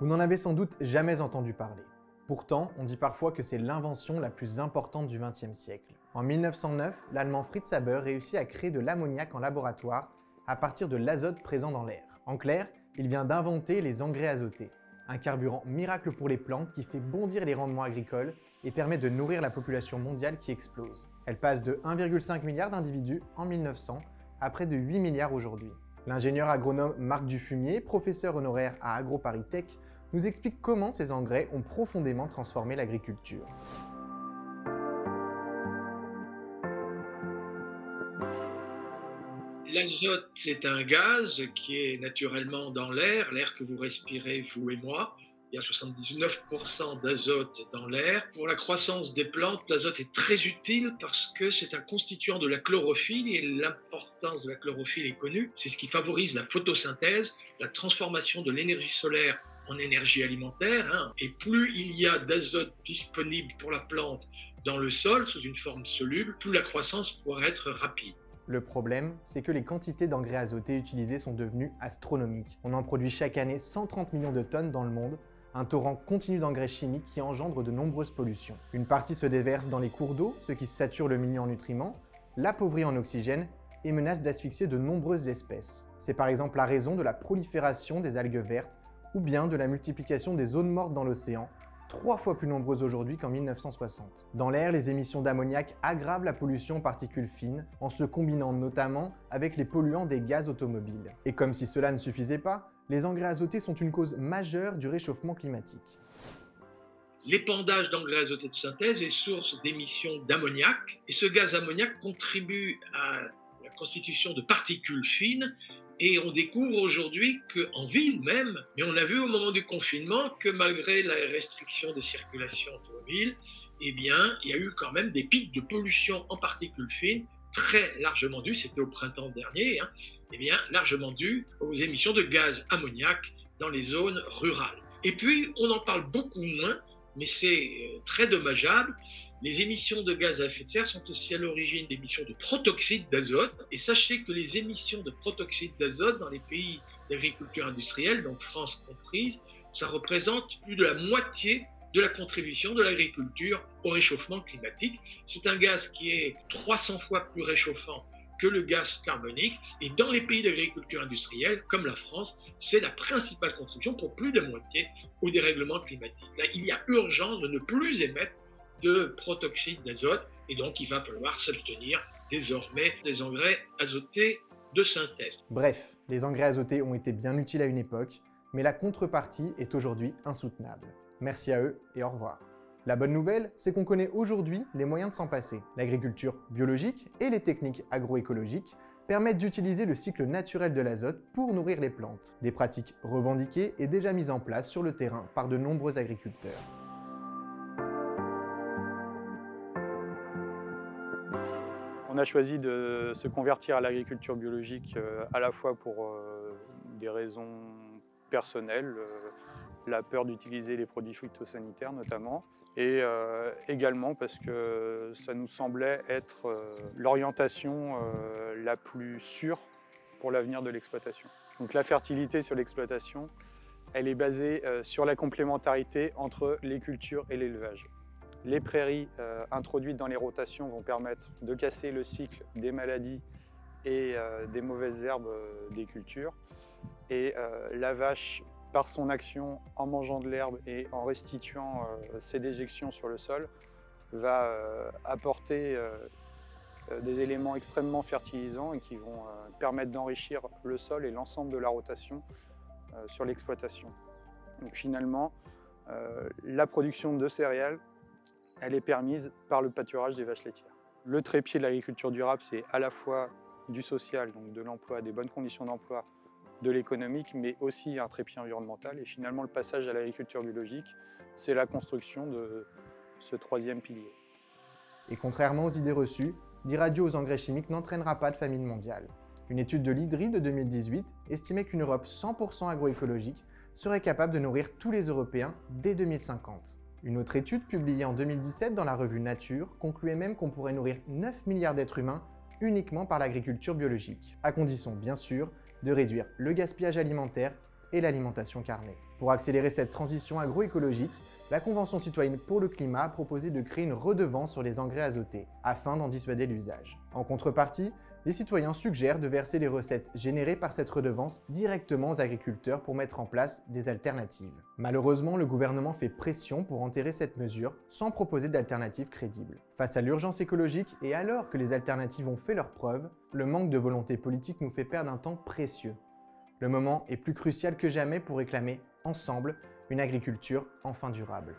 Vous n'en avez sans doute jamais entendu parler. Pourtant, on dit parfois que c'est l'invention la plus importante du XXe siècle. En 1909, l'Allemand Fritz Haber réussit à créer de l'ammoniac en laboratoire à partir de l'azote présent dans l'air. En clair, il vient d'inventer les engrais azotés, un carburant miracle pour les plantes qui fait bondir les rendements agricoles et permet de nourrir la population mondiale qui explose. Elle passe de 1,5 milliard d'individus en 1900 à près de 8 milliards aujourd'hui. L'ingénieur agronome Marc Dufumier, professeur honoraire à AgroParisTech, nous explique comment ces engrais ont profondément transformé l'agriculture. L'azote, c'est un gaz qui est naturellement dans l'air que vous respirez, vous et moi. Il y a 79% d'azote dans l'air. Pour la croissance des plantes, l'azote est très utile parce que c'est un constituant de la chlorophylle et l'importance de la chlorophylle est connue. C'est ce qui favorise la photosynthèse, la transformation de l'énergie solaire en énergie alimentaire. Et plus il y a d'azote disponible pour la plante dans le sol sous une forme soluble, plus la croissance pourra être rapide. Le problème, c'est que les quantités d'engrais azotés utilisés sont devenues astronomiques. On en produit chaque année 130 millions de tonnes dans le monde, un torrent continu d'engrais chimiques qui engendre de nombreuses pollutions. Une partie se déverse dans les cours d'eau, ce qui sature le milieu en nutriments, l'appauvrit en oxygène et menace d'asphyxier de nombreuses espèces. C'est par exemple la raison de la prolifération des algues vertes ou bien de la multiplication des zones mortes dans l'océan, 3 fois plus nombreuses aujourd'hui qu'en 1960. Dans l'air, les émissions d'ammoniac aggravent la pollution aux particules fines en se combinant notamment avec les polluants des gaz automobiles. Et comme si cela ne suffisait pas, les engrais azotés sont une cause majeure du réchauffement climatique. L'épandage d'engrais azotés de synthèse est source d'émissions d'ammoniac et ce gaz ammoniac contribue à la constitution de particules fines. Et on découvre aujourd'hui qu'en ville même, mais on a vu au moment du confinement que malgré la restriction des circulations automobiles, eh bien, il y a eu quand même des pics de pollution en particules fines très largement dus, c'était au printemps dernier, eh bien, largement dus aux émissions de gaz ammoniac dans les zones rurales. Et puis, on en parle beaucoup moins, mais c'est très dommageable. Les émissions de gaz à effet de serre sont aussi à l'origine d'émissions de protoxyde d'azote. Et sachez que les émissions de protoxyde d'azote dans les pays d'agriculture industrielle, donc France comprise, ça représente plus de la moitié de la contribution de l'agriculture au réchauffement climatique. C'est un gaz qui est 300 fois plus réchauffant que le gaz carbonique. Et dans les pays d'agriculture industrielle, comme la France, c'est la principale contribution pour plus de moitié au dérèglement climatique. Là, il y a urgence de ne plus émettre de protoxyde d'azote et donc il va falloir s'abstenir désormais des engrais azotés de synthèse. Bref, les engrais azotés ont été bien utiles à une époque, mais la contrepartie est aujourd'hui insoutenable. Merci à eux et au revoir. La bonne nouvelle, c'est qu'on connaît aujourd'hui les moyens de s'en passer. L'agriculture biologique et les techniques agroécologiques permettent d'utiliser le cycle naturel de l'azote pour nourrir les plantes. Des pratiques revendiquées et déjà mises en place sur le terrain par de nombreux agriculteurs. On a choisi de se convertir à l'agriculture biologique à la fois pour des raisons personnelles, la peur d'utiliser les produits phytosanitaires notamment, et également parce que ça nous semblait être l'orientation la plus sûre pour l'avenir de l'exploitation. Donc la fertilité sur l'exploitation, elle est basée sur la complémentarité entre les cultures et l'élevage. Les prairies introduites dans les rotations vont permettre de casser le cycle des maladies et des mauvaises herbes des cultures. Et la vache, par son action en mangeant de l'herbe et en restituant ses déjections sur le sol, va apporter des éléments extrêmement fertilisants et qui vont permettre d'enrichir le sol et l'ensemble de la rotation sur l'exploitation. Donc finalement, la production de céréales, elle est permise par le pâturage des vaches laitières. Le trépied de l'agriculture durable, c'est à la fois du social, donc de l'emploi, des bonnes conditions d'emploi, de l'économique, mais aussi un trépied environnemental. Et finalement, le passage à l'agriculture biologique, c'est la construction de ce troisième pilier. Et contrairement aux idées reçues, dire adieu aux engrais chimiques n'entraînera pas de famine mondiale. Une étude de l'IDRI de 2018 estimait qu'une Europe 100% agroécologique serait capable de nourrir tous les Européens dès 2050. Une autre étude publiée en 2017 dans la revue Nature concluait même qu'on pourrait nourrir 9 milliards d'êtres humains uniquement par l'agriculture biologique, à condition bien sûr de réduire le gaspillage alimentaire et l'alimentation carnée. Pour accélérer cette transition agroécologique, la Convention citoyenne pour le climat a proposé de créer une redevance sur les engrais azotés, afin d'en dissuader l'usage. En contrepartie, les citoyens suggèrent de verser les recettes générées par cette redevance directement aux agriculteurs pour mettre en place des alternatives. Malheureusement, le gouvernement fait pression pour enterrer cette mesure sans proposer d'alternatives crédibles. Face à l'urgence écologique et alors que les alternatives ont fait leurs preuves, le manque de volonté politique nous fait perdre un temps précieux. Le moment est plus crucial que jamais pour réclamer, ensemble, une agriculture enfin durable.